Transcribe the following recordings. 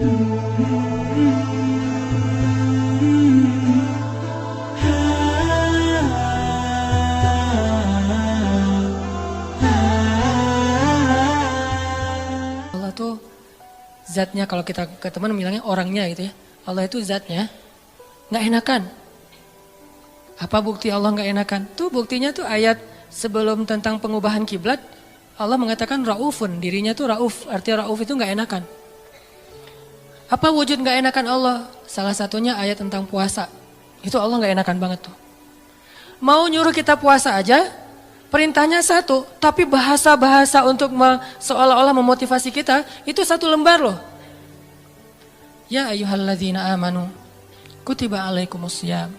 Allah tuh zatnya, kalau kita ke teman bilangnya orangnya gitu ya. Allah itu zatnya nggak enakan. Apa bukti Allah nggak enakan? Tuh buktinya tuh ayat sebelum tentang pengubahan kiblat, Allah mengatakan raufun, dirinya tuh rauf, artinya rauf itu nggak enakan. Apa wujud nggak enakan Allah? Salah satunya ayat tentang puasa. Itu Allah nggak enakan banget tuh. Mau nyuruh kita puasa aja, perintahnya satu, tapi bahasa-bahasa untuk seolah-olah memotivasi kita, itu satu lembar loh. Ya ayyuhalladzina amanu, kutiba alaikumussyam.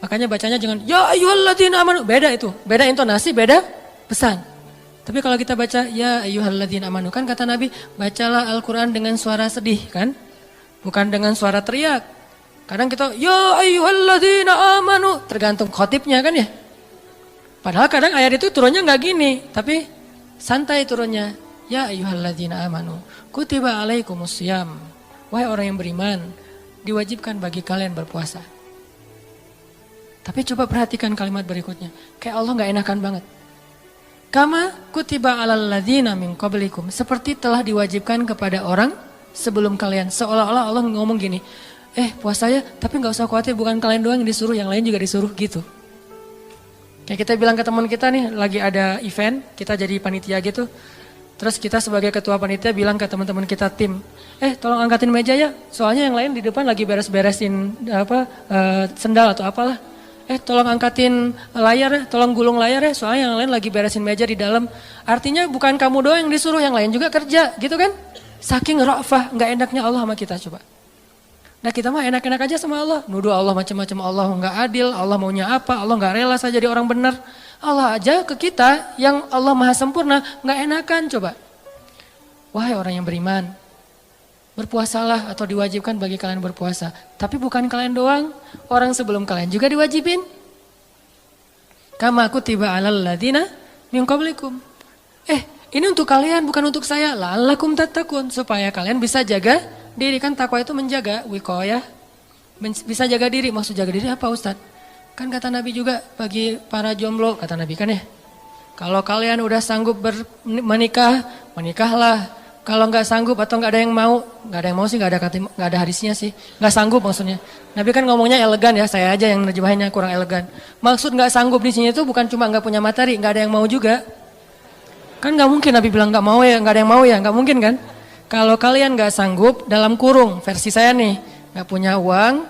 Makanya bacanya jangan, ya ayyuhalladzina amanu, beda itu. Beda intonasi, beda pesan. Tapi kalau kita baca, ya ayyuhalladzina amanu, kan kata Nabi, bacalah Al-Quran dengan suara sedih kan? Bukan dengan suara teriak. Kadang kita, ya ayyuhalladzina amanu, tergantung khotibnya kan ya. Padahal kadang ayat itu turunnya nggak gini, tapi santai turunnya. Ya ayyuhalladzina amanu, kutiba alaikumussyam. Wahai orang yang beriman, diwajibkan bagi kalian berpuasa. Tapi coba perhatikan kalimat berikutnya. Kayak Allah nggak enakan banget. Kama kutiba alal ladzina min qablikum, seperti telah diwajibkan kepada orang sebelum kalian. Seolah-olah Allah ngomong gini, puasa ya, tapi nggak usah khawatir, bukan kalian doang yang disuruh, yang lain juga disuruh gitu. Kayak kita bilang ke teman kita nih, lagi ada event, kita jadi panitia gitu. Terus kita sebagai ketua panitia bilang ke teman-teman kita tim, tolong angkatin meja ya, soalnya yang lain di depan lagi beres-beresin sendal atau apalah. Tolong angkatin layar ya, tolong gulung layar ya, soalnya yang lain lagi beresin meja di dalam. Artinya bukan kamu doang yang disuruh, yang lain juga kerja gitu kan. Saking ra'fah, gak enaknya Allah sama kita coba. Nah kita mah enak-enak aja sama Allah. Nuduh Allah macam-macam, Allah gak adil, Allah maunya apa, Allah gak rela saya jadi orang benar. Allah aja ke kita yang Allah maha sempurna, gak enakan coba. Wahai orang yang beriman, berpuasalah atau diwajibkan bagi kalian berpuasa. Tapi bukan kalian doang, orang sebelum kalian juga diwajibin. Kama kutiba alal ladzina min qablikum. Ini untuk kalian, bukan untuk saya. La'allakum tattaqun, supaya kalian bisa jaga diri. Kan takwa itu menjaga, wiqayah. Bisa jaga diri, maksud jaga diri apa Ustadz? Kan kata Nabi juga bagi para jomblo, kata Nabi kan ya. Kalau kalian udah sanggup menikah, menikahlah. Kalau nggak sanggup atau nggak ada yang mau sih, nggak ada hadisnya sih, nggak sanggup maksudnya. Nabi kan ngomongnya elegan ya, saya aja yang nerjemahinnya kurang elegan. Maksud nggak sanggup di sini itu bukan cuma nggak punya materi, nggak ada yang mau juga. Kan nggak mungkin Nabi bilang nggak mau ya, nggak ada yang mau ya, nggak mungkin kan? Kalau kalian nggak sanggup, dalam kurung versi saya nih, nggak punya uang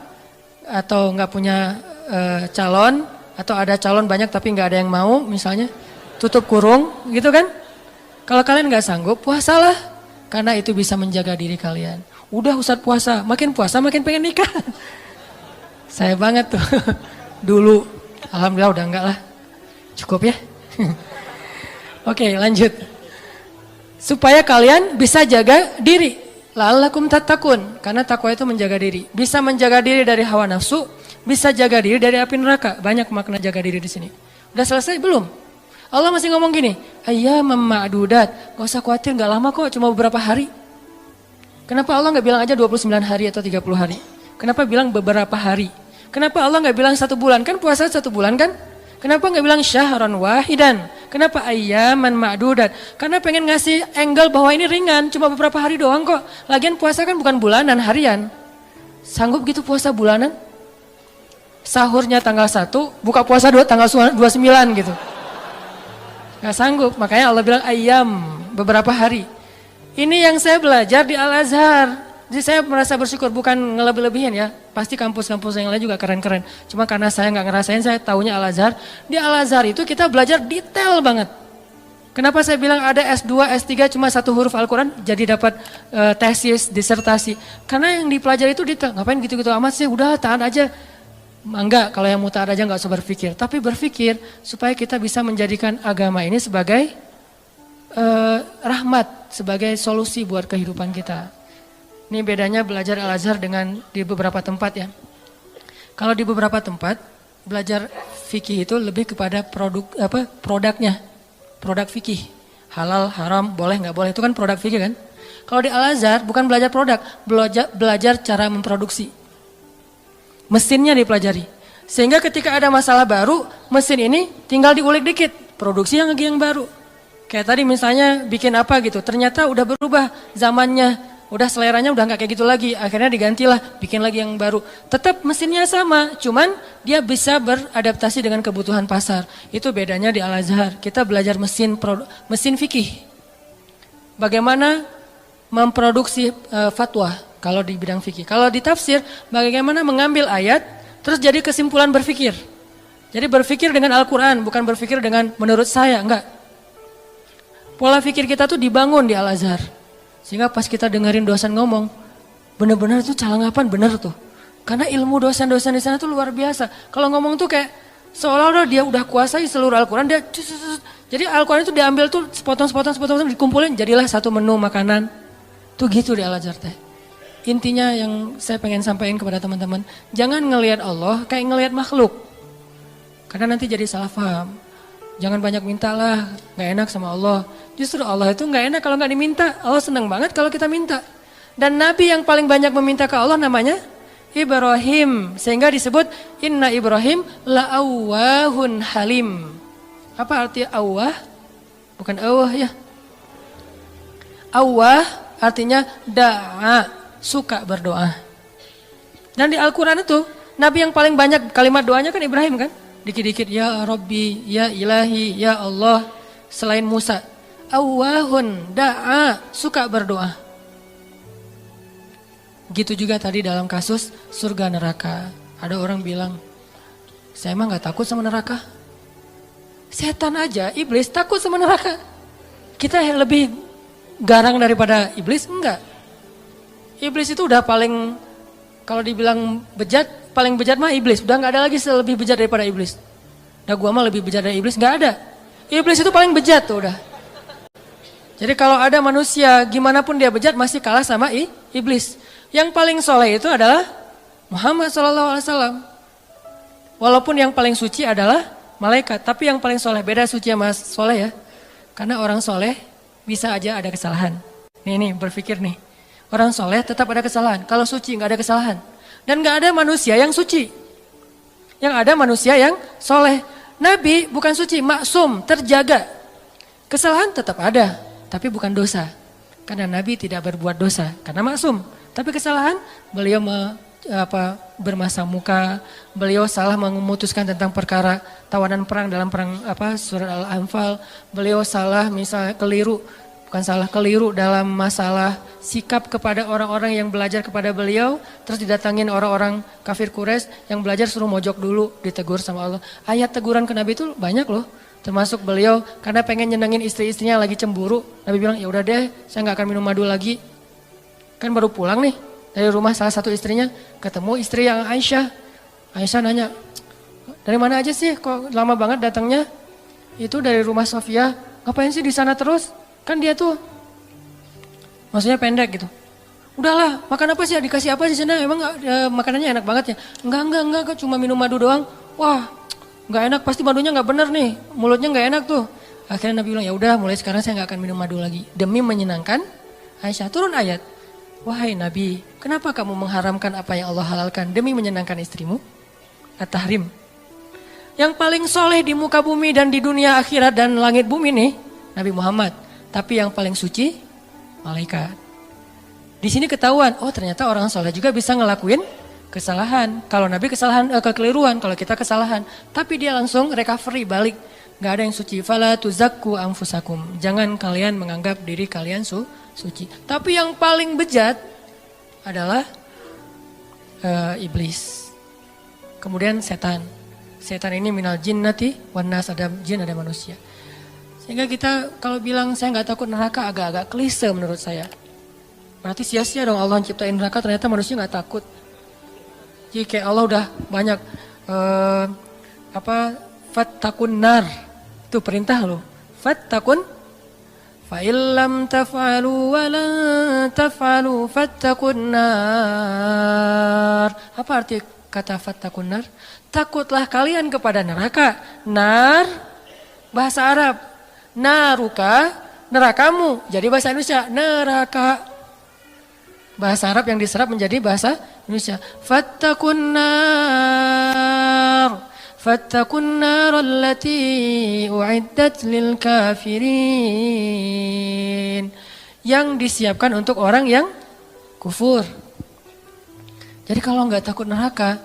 atau nggak punya calon, atau ada calon banyak tapi nggak ada yang mau, misalnya tutup kurung, gitu kan? Kalau kalian nggak sanggup, puasalah. Karena itu bisa menjaga diri kalian. Udah Ustadz puasa makin pengen nikah. Saya banget tuh. Dulu, alhamdulillah udah enggak lah. Cukup ya. Oke, lanjut. Supaya kalian bisa jaga diri. La'allakum tattaqun. Karena takwa itu menjaga diri. Bisa menjaga diri dari hawa nafsu, bisa jaga diri dari api neraka. Banyak makna jaga diri di sini. Udah selesai belum? Allah masih ngomong gini, ayyamam ma'dudat, gak usah khawatir, gak lama kok, cuma beberapa hari. Kenapa Allah gak bilang aja 29 hari atau 30 hari? Kenapa bilang beberapa hari? Kenapa Allah gak bilang 1 bulan? Kan puasa 1 bulan kan? Kenapa gak bilang syahran wahidan? Kenapa ayyaman ma'dudat? Karena pengen ngasih angle bahwa ini ringan, cuma beberapa hari doang kok. Lagian puasa kan bukan bulanan, harian. Sanggup gitu puasa bulanan? Sahurnya tanggal 1, buka puasa tanggal 29 gitu. Gak sanggup, makanya Allah bilang ayam, beberapa hari. Ini yang saya belajar di Al-Azhar. Jadi saya merasa bersyukur, bukan ngelebih-lebihin ya. Pasti kampus-kampus yang lain juga keren-keren. Cuma karena saya gak ngerasain, saya taunya Al-Azhar. Di Al-Azhar itu kita belajar detail banget. Kenapa saya bilang ada S2, S3 cuma 1 huruf Al-Quran jadi dapat tesis, disertasi. Karena yang dipelajari itu detail. Ngapain gitu-gitu amat sih, udah tahan aja. Enggak, kalau yang mutar aja enggak usah berpikir. Tapi berpikir supaya kita bisa menjadikan agama ini sebagai rahmat, sebagai solusi buat kehidupan kita. Ini bedanya belajar Al-Azhar dengan di beberapa tempat ya. Kalau di beberapa tempat, belajar fikih itu lebih kepada produknya. Produk fikih. Halal, haram, boleh nggak boleh, itu kan produk fikih kan. Kalau di Al-Azhar bukan belajar produk, belajar cara memproduksi. Mesinnya dipelajari. Sehingga ketika ada masalah baru, mesin ini tinggal diulik dikit, produksi yang baru. Kayak tadi misalnya bikin apa gitu, ternyata udah berubah zamannya, udah seleranya udah nggak kayak gitu lagi, akhirnya digantilah, bikin lagi yang baru. Tetap mesinnya sama, cuman dia bisa beradaptasi dengan kebutuhan pasar. Itu bedanya di Al-Azhar. Kita belajar mesin fikih. Bagaimana memproduksi fatwa kalau di bidang fikih. Kalau di tafsir, bagaimana mengambil ayat terus jadi kesimpulan berpikir. Jadi berpikir dengan Al-Quran, bukan berpikir dengan menurut saya, enggak. Pola pikir kita tuh dibangun di Al-Azhar. Sehingga pas kita dengerin dosen ngomong, benar-benar tuh calangapan benar tuh. Karena ilmu dosen-dosen di sana tuh luar biasa. Kalau ngomong tuh kayak seolah-olah dia udah kuasai seluruh Al-Quran, jadi Al-Quran itu diambil tuh sepotong-sepotong dikumpulin, jadilah satu menu makanan. Tuh gitu di Al-Azhar teh. Intinya yang saya pengen sampaikan kepada teman-teman, jangan ngelihat Allah kayak ngelihat makhluk. Karena nanti jadi salah paham. Jangan banyak minta lah, gak enak sama Allah. Justru Allah itu gak enak kalau gak diminta. Allah senang banget kalau kita minta. Dan Nabi yang paling banyak meminta ke Allah namanya Ibrahim. Sehingga disebut Inna Ibrahim la'awwahun halim. Apa arti awwah? Bukan awwah ya. Awwah artinya da'a, suka berdoa. Dan di Al-Quran itu, Nabi yang paling banyak kalimat doanya kan Ibrahim kan? Dikit-dikit, ya Rabbi, ya Ilahi, ya Allah. Selain Musa, awwahun, da'a, suka berdoa. Gitu juga tadi dalam kasus surga neraka. Ada orang bilang, saya emang gak takut sama neraka. Setan aja, iblis takut sama neraka. Kita lebih garang daripada iblis? Enggak. Iblis itu udah paling, kalau dibilang bejat, paling bejat mah iblis. Udah gak ada lagi lebih bejat daripada iblis. Nah gua mah lebih bejat dari iblis, gak ada. Iblis itu paling bejat tuh udah. Jadi kalau ada manusia, gimana pun dia bejat masih kalah sama iblis. Yang paling soleh itu adalah Muhammad SAW. Walaupun yang paling suci adalah malaikat. Tapi yang paling soleh, beda suci sama soleh ya. Karena orang soleh bisa aja ada kesalahan. Nih berpikir nih. Orang soleh tetap ada kesalahan. Kalau suci gak ada kesalahan. Dan gak ada manusia yang suci. Yang ada manusia yang soleh. Nabi bukan suci, maksum, terjaga. Kesalahan tetap ada, tapi bukan dosa. Karena Nabi tidak berbuat dosa, karena maksum. Tapi kesalahan, beliau bermasa muka, beliau salah memutuskan tentang perkara tawanan perang dalam perang surat Al-Anfal. Beliau salah misalnya keliru dalam masalah sikap kepada orang-orang yang belajar kepada beliau. Terus didatangin orang-orang kafir Quraisy yang belajar suruh mojok dulu, ditegur sama Allah. Ayat teguran ke Nabi itu banyak loh. Termasuk beliau karena pengen nyenengin istri-istrinya lagi cemburu. Nabi bilang, ya udah deh, saya gak akan minum madu lagi. Kan baru pulang nih dari rumah salah satu istrinya, ketemu istri yang Aisyah. Aisyah nanya, dari mana aja sih kok lama banget datangnya? Itu dari rumah Sofia. Ngapain sih di sana terus? Kan dia tuh maksudnya pendek gitu. Udahlah, makan apa sih? Dikasih apa di sana? Emang makanannya enak banget ya? Enggak, cuma minum madu doang. Wah, enggak enak, pasti madunya enggak bener nih. Mulutnya enggak enak tuh. Akhirnya Nabi bilang, ya udah mulai sekarang saya enggak akan minum madu lagi. Demi menyenangkan Aisyah. Turun ayat. Wahai Nabi, kenapa kamu mengharamkan apa yang Allah halalkan demi menyenangkan istrimu? At-Tahrim. Yang paling soleh di muka bumi dan di dunia akhirat dan langit bumi nih, Nabi Muhammad. Tapi yang paling suci, malaikat. Di sini ketahuan, oh ternyata orang soleh juga bisa ngelakuin kesalahan. Kalau Nabi kesalahan, kekeliruan, kalau kita kesalahan. Tapi dia langsung recovery, balik. Gak ada yang suci. Fala tuzakku anfusakum. Jangan kalian menganggap diri kalian suci. Tapi yang paling bejat adalah iblis. Kemudian setan. Setan ini minal jinnati wan nas, ada jin ada manusia. Sehingga kita kalau bilang saya nggak takut neraka agak-agak klise menurut saya. Berarti sia-sia dong Allah ciptain neraka, ternyata manusia nggak takut. Jadi kayak Allah udah banyak fattakun nar. Itu perintah loh. Fattakun fa illam taf'alu wa lan taf'alu fattakun nar. Apa arti kata fattakun nar? Takutlah kalian kepada neraka. Nar bahasa Arab. Naruka nerakamu. Jadi bahasa Indonesia, neraka. Bahasa Arab yang diserap menjadi bahasa Indonesia. Fattakun nar allati u'iddat lil kafirin. Yang disiapkan untuk orang yang kufur. Jadi kalau nggak takut neraka,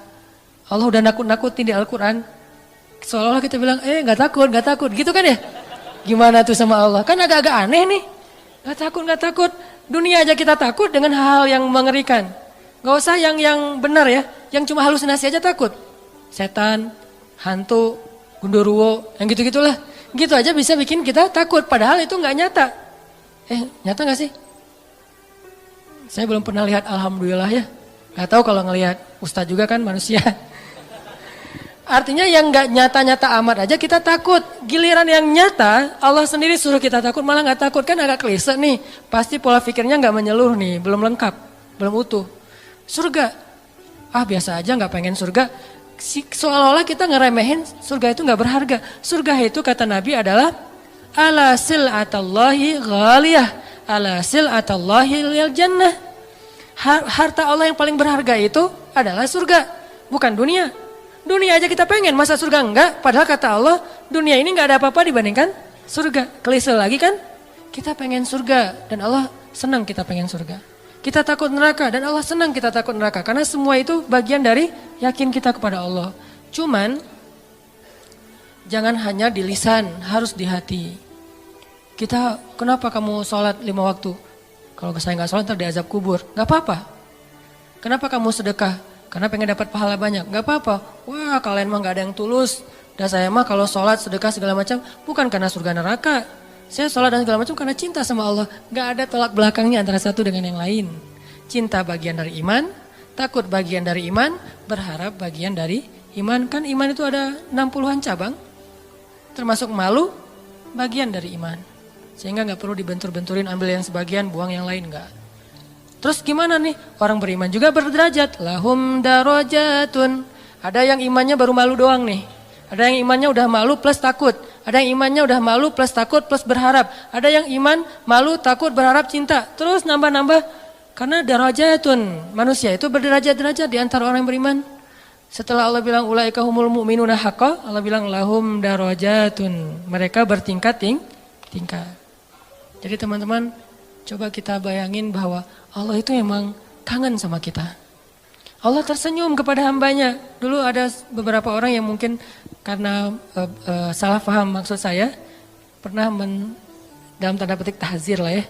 Allah udah nakut-nakutin di Al-Quran. Seolah-olah kita bilang, nggak takut, gitu kan ya? Gimana tuh sama Allah? Kan agak-agak aneh nih. Nggak takut. Dunia aja kita takut dengan hal-hal yang mengerikan. Gak usah yang benar ya, yang cuma halusinasi aja takut. Setan, hantu, gundurwo, yang gitu-gitulah. Gitu aja bisa bikin kita takut, padahal itu nggak nyata. Nyata nggak sih? Saya belum pernah lihat, alhamdulillah ya. Gak tahu kalau ngelihat Ustadz juga kan manusia. Artinya yang nggak nyata-nyata amat aja kita takut. Giliran yang nyata, Allah sendiri suruh kita takut malah nggak takut, kan agak klise nih. Pasti pola pikirnya nggak menyeluruh nih, belum lengkap, belum utuh. Surga, biasa aja nggak pengen surga. Seolah-olah kita ngeremehin surga itu nggak berharga. Surga itu kata Nabi adalah ala sil'atallahi ghaliyah, ala sil'atallahi lil jannah. Harta Allah yang paling berharga itu adalah surga, bukan dunia. Dunia aja kita pengen, masa surga enggak? Padahal kata Allah, dunia ini enggak ada apa-apa dibandingkan surga. Klise lagi kan? Kita pengen surga dan Allah senang kita pengen surga. Kita takut neraka dan Allah senang kita takut neraka. Karena semua itu bagian dari yakin kita kepada Allah. Cuman, jangan hanya di lisan, harus di hati. Kita, kenapa kamu sholat 5 waktu? Kalau saya nggak sholat, ntar diazab kubur. Nggak apa-apa. Kenapa kamu sedekah? Karena pengen dapat pahala banyak. Nggak apa-apa. Wah, kalian mah nggak ada yang tulus. Dan saya mah kalau sholat, sedekah segala macam, bukan karena surga neraka. Saya sholat dan segala macam karena cinta sama Allah. Nggak ada tolak belakangnya antara satu dengan yang lain. Cinta bagian dari iman, takut bagian dari iman, berharap bagian dari iman. Kan iman itu ada 60-an cabang. Termasuk malu, bagian dari iman. Sehingga nggak perlu dibentur-benturin, ambil yang sebagian, buang yang lain, nggak. Terus gimana nih? Orang beriman juga berderajat. Lahum darajatun. Ada yang imannya baru malu doang nih. Ada yang imannya udah malu plus takut. Ada yang imannya udah malu plus takut plus berharap. Ada yang iman, malu, takut, berharap, cinta. Terus nambah-nambah. Karena darajatun. Manusia itu berderajat-derajat di antara orang yang beriman. Setelah Allah bilang ulaika humul mu'minuna haqqa, Allah bilang lahum darajatun. Mereka bertingkat-tingkat. Jadi teman-teman, coba kita bayangin bahwa Allah itu emang kangen sama kita. Allah tersenyum kepada hambanya. Dulu ada beberapa orang yang mungkin karena salah paham maksud saya, pernah dalam tanda petik tahzir lah ya.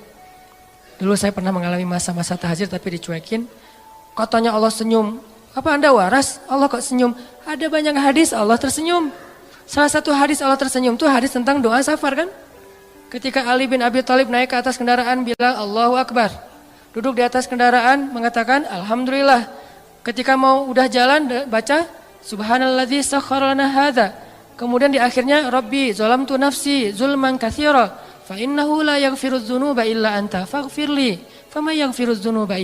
Dulu saya pernah mengalami masa-masa tahzir tapi dicuekin. Katanya Allah senyum. Apa Anda waras? Allah kok senyum? Ada banyak hadis Allah tersenyum. Salah satu hadis Allah tersenyum itu hadis tentang doa safar kan? Ketika Ali bin Abi Thalib naik ke atas kendaraan bilang Allahu Akbar. Duduk di atas kendaraan mengatakan Alhamdulillah. Ketika mau udah jalan baca Subhanalladzi sakhkhara lana hadza. Kemudian di akhirnya Rabbi zalamtu nafsi zulman katsira fa innahu la yaghfirudz dzunuba illa anta faghfirli fama yaghfirudz dzunuba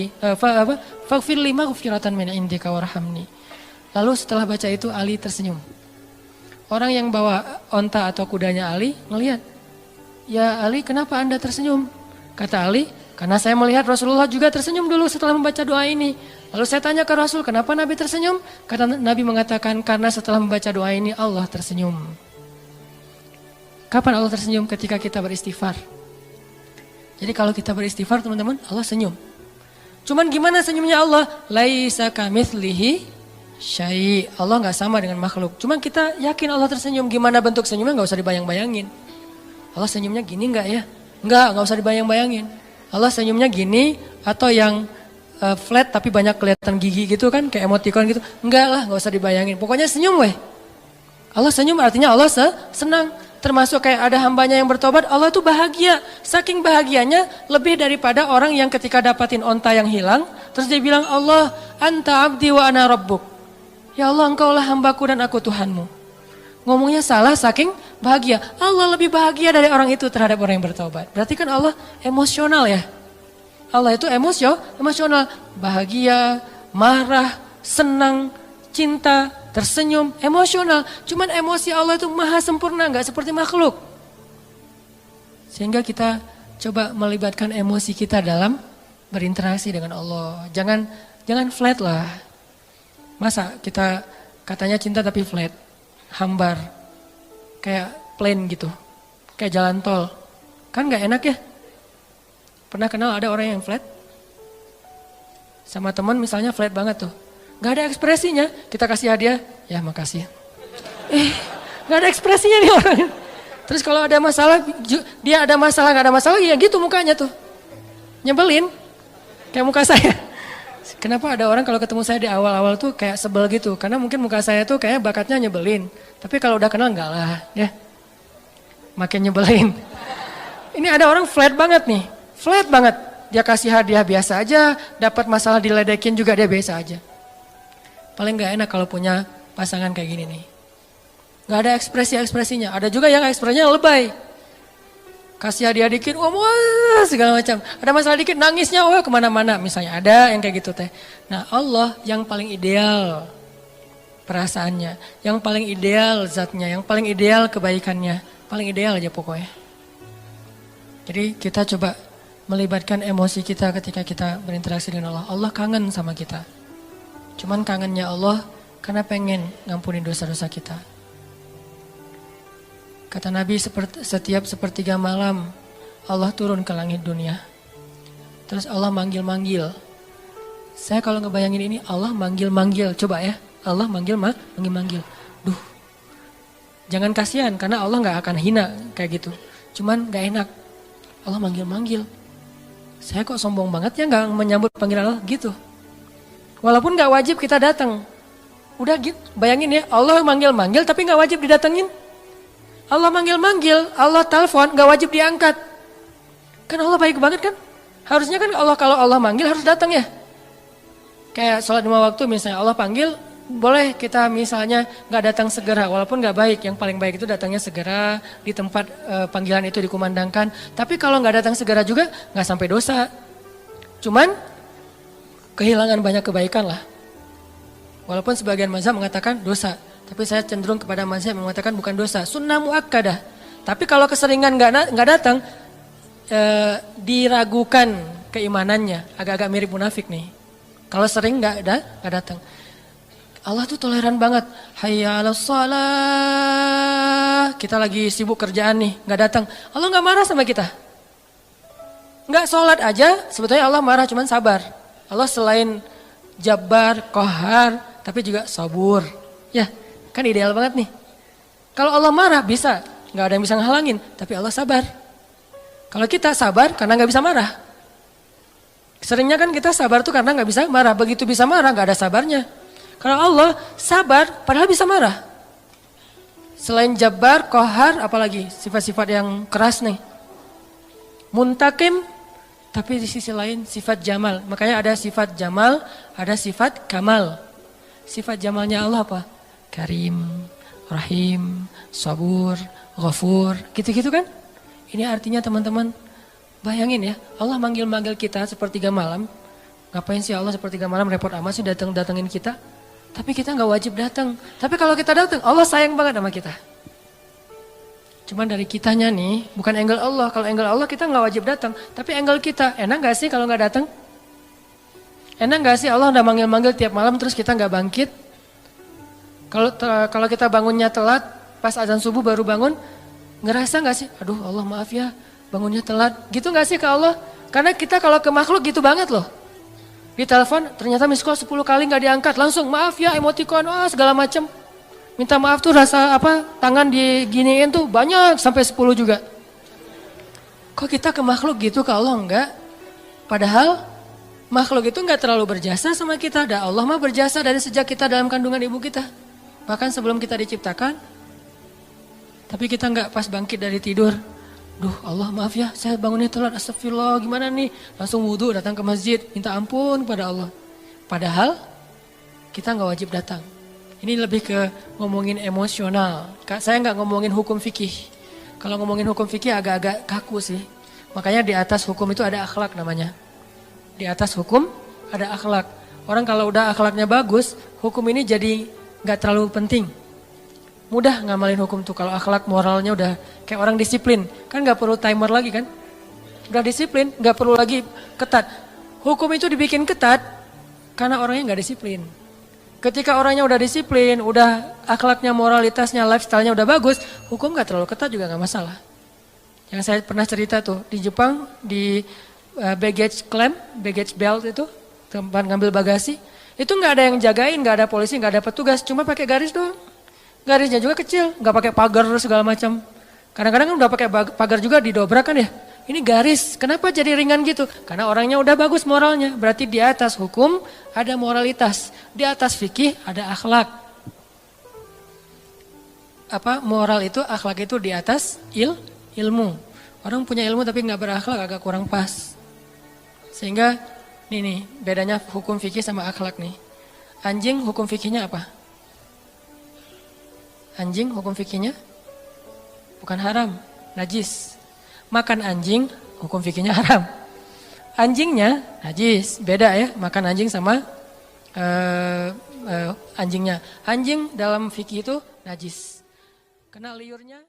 faghfirli maghfiratan min indika warhamni. Lalu setelah baca itu Ali tersenyum. Orang yang bawa onta atau kudanya Ali ngelihat, "Ya Ali, kenapa Anda tersenyum?" Kata Ali, "Karena saya melihat Rasulullah juga tersenyum dulu setelah membaca doa ini." Lalu saya tanya ke Rasul, "Kenapa Nabi tersenyum?" Kata Nabi mengatakan, "Karena setelah membaca doa ini Allah tersenyum." Kapan Allah tersenyum? Ketika kita beristighfar. Jadi kalau kita beristighfar teman-teman, Allah senyum. Cuman gimana senyumnya Allah? Laisa kamitslihi syai'. Allah nggak sama dengan makhluk. Cuman kita yakin Allah tersenyum. Gimana bentuk senyumnya nggak usah dibayang-bayangin. Allah senyumnya gini nggak ya? Nggak usah dibayang-bayangin. Allah senyumnya gini atau yang flat tapi banyak kelihatan gigi gitu kan, kayak emoticon gitu. Enggak lah, nggak usah dibayangin. Pokoknya senyum weh. Allah senyum artinya Allah senang. Termasuk kayak ada hambanya yang bertobat, Allah tuh bahagia. Saking bahagianya lebih daripada orang yang ketika dapatin onta yang hilang, terus dia bilang, Allah anta abdi wa ana rabbuk. Ya Allah, engkaulah hambaku dan aku Tuhanmu. Ngomongnya salah saking bahagia. Allah lebih bahagia dari orang itu terhadap orang yang bertobat. Berarti kan Allah emosional ya. Allah itu emosional. Bahagia, marah, senang, cinta, tersenyum, emosional. Cuman emosi Allah itu maha sempurna, gak seperti makhluk. Sehingga kita coba melibatkan emosi kita dalam berinteraksi dengan Allah. Jangan flat lah. Masa kita katanya cinta tapi flat, hambar, kayak plain gitu, kayak jalan tol. Kan gak enak ya? Pernah kenal ada orang yang flat? Sama teman misalnya flat banget tuh. Gak ada ekspresinya, kita kasih hadiah, ya makasih. Gak ada ekspresinya nih orang. Terus kalau ada masalah, dia ada masalah, gak ada masalah, ya gitu mukanya tuh. Nyebelin, kayak muka saya. Kenapa ada orang kalau ketemu saya di awal-awal tuh kayak sebel gitu. Karena mungkin muka saya tuh kayak bakatnya nyebelin. Tapi kalau udah kenal enggak lah, ya. Makin nyebelin. Ini ada orang flat banget nih, flat banget. Dia kasih hadiah biasa aja, dapat masalah diledekin juga dia biasa aja. Paling gak enak kalau punya pasangan kayak gini nih. Gak ada ekspresi-ekspresinya. Ada juga yang ekspresinya lebay. Kasih hadiah dikit, wah segala macam. Ada masalah dikit, nangisnya wah kemana-mana. Misalnya ada yang kayak gitu teh. Nah Allah yang paling ideal perasaannya. Yang paling ideal zatnya, yang paling ideal kebaikannya. Paling ideal aja pokoknya. Jadi kita coba melibatkan emosi kita ketika kita berinteraksi dengan Allah. Allah kangen sama kita. Cuman kangennya Allah karena pengen ngampunin dosa-dosa kita. Kata Nabi setiap sepertiga malam Allah turun ke langit dunia. Terus Allah manggil-manggil. Saya kalau ngebayangin ini Allah manggil-manggil. Coba ya, Allah manggil-manggil. Duh, jangan kasihan karena Allah gak akan hina kayak gitu. Cuman gak enak. Allah manggil-manggil. Saya kok sombong banget ya gak menyambut panggilan Allah gitu. Walaupun gak wajib kita datang. Udah gitu, bayangin ya Allah manggil-manggil tapi gak wajib didatengin. Allah manggil-manggil, Allah telepon gak wajib diangkat. Kan Allah baik banget kan? Harusnya kan Allah kalau Allah manggil harus datang ya. Kayak sholat 5 waktu misalnya Allah panggil, boleh kita misalnya gak datang segera. Walaupun gak baik, yang paling baik itu datangnya segera. Di tempat panggilan itu dikumandangkan. Tapi kalau gak datang segera juga gak sampai dosa. Cuman kehilangan banyak kebaikan lah. Walaupun sebagian mazhab mengatakan dosa. Tapi saya cenderung kepada mazhab yang mengatakan bukan dosa. Sunnah muakkadah. Tapi kalau keseringan gak datang, diragukan keimanannya. Agak-agak mirip munafik nih. Kalau sering gak datang. Allah tuh toleran banget. Hayya 'alas shalah. Kita lagi sibuk kerjaan nih, gak datang. Allah gak marah sama kita. Gak sholat aja, sebetulnya Allah marah, cuman sabar. Allah selain Jabbar, Qahar, tapi juga sabur. Ya, kan ideal banget nih. Kalau Allah marah bisa, gak ada yang bisa ngehalangin, tapi Allah sabar. Kalau kita sabar karena gak bisa marah. Seringnya kan kita sabar tuh karena gak bisa marah. Begitu bisa marah gak ada sabarnya. Kalau Allah sabar padahal bisa marah. Selain Jabbar, Qahar, apalagi sifat-sifat yang keras nih. Muntakim, tapi di sisi lain sifat jamal. Makanya ada sifat jamal, ada sifat kamal. Sifat jamalnya Allah apa? Karim, Rahim, Sabur, Ghafur, gitu-gitu kan? Ini artinya teman-teman, bayangin ya, Allah manggil-manggil kita sepertiga malam. Ngapain sih Allah sepertiga malam repot amat sih datengin kita? Tapi kita gak wajib datang. Tapi kalau kita datang, Allah sayang banget sama kita. Cuman dari kitanya nih, bukan angle Allah. Kalau angle Allah kita gak wajib datang. Tapi angle kita, enak gak sih kalau gak datang? Enak gak sih Allah udah manggil-manggil tiap malam terus kita gak bangkit? Kalau kita bangunnya telat, pas azan subuh baru bangun, ngerasa gak sih? Aduh Allah maaf ya, bangunnya telat. Gitu gak sih ke Allah? Karena kita kalau ke makhluk gitu banget loh. Di telepon ternyata miss call 10 kali gak diangkat. Langsung maaf ya, emoticon, segala macem. Minta maaf tuh rasa tangan diginiin tuh banyak sampai 10 juga. Kok kita ke makhluk gitu ke Allah enggak? Padahal makhluk itu enggak terlalu berjasa sama kita. Dan Allah mah berjasa dari sejak kita dalam kandungan ibu kita. Bahkan sebelum kita diciptakan. Tapi kita enggak pas bangkit dari tidur. Duh Allah maaf ya saya bangunnya telat, astagfirullah gimana nih. Langsung wudhu datang ke masjid minta ampun kepada Allah. Padahal kita enggak wajib datang. Ini lebih ke ngomongin emosional. Saya nggak ngomongin hukum fikih. Kalau ngomongin hukum fikih agak-agak kaku sih. Makanya di atas hukum itu ada akhlak namanya. Di atas hukum ada akhlak. Orang kalau udah akhlaknya bagus, hukum ini jadi nggak terlalu penting. Mudah ngamalin hukum tuh kalau akhlak moralnya udah kayak orang disiplin. Kan nggak perlu timer lagi kan. udah disiplin, nggak perlu lagi ketat. Hukum itu dibikin ketat karena orangnya nggak disiplin. Ketika orangnya udah disiplin, udah akhlaknya, moralitasnya, lifestyle-nya udah bagus, hukum nggak terlalu ketat juga nggak masalah. Yang saya pernah cerita tuh di Jepang di baggage claim, baggage belt itu tempat ngambil bagasi, itu nggak ada yang jagain, nggak ada polisi, nggak ada petugas, cuma pakai garis doang. Garisnya juga kecil, nggak pakai pagar segala macam. Kadang-kadang kan udah pakai pagar juga didobrak kan ya. Ini garis, kenapa jadi ringan gitu? Karena orangnya udah bagus moralnya. Berarti di atas hukum ada moralitas. Di atas fikih ada akhlak. Moral itu, akhlak itu di atas ilmu. Orang punya ilmu tapi nggak berakhlak agak kurang pas. Sehingga nih bedanya hukum fikih sama akhlak nih. Anjing hukum fikihnya apa? Anjing hukum fikihnya bukan haram, najis. Makan anjing, hukum fikihnya haram. Anjingnya najis, beda ya, makan anjing sama anjingnya. Anjing dalam fikih itu najis. Kena liurnya.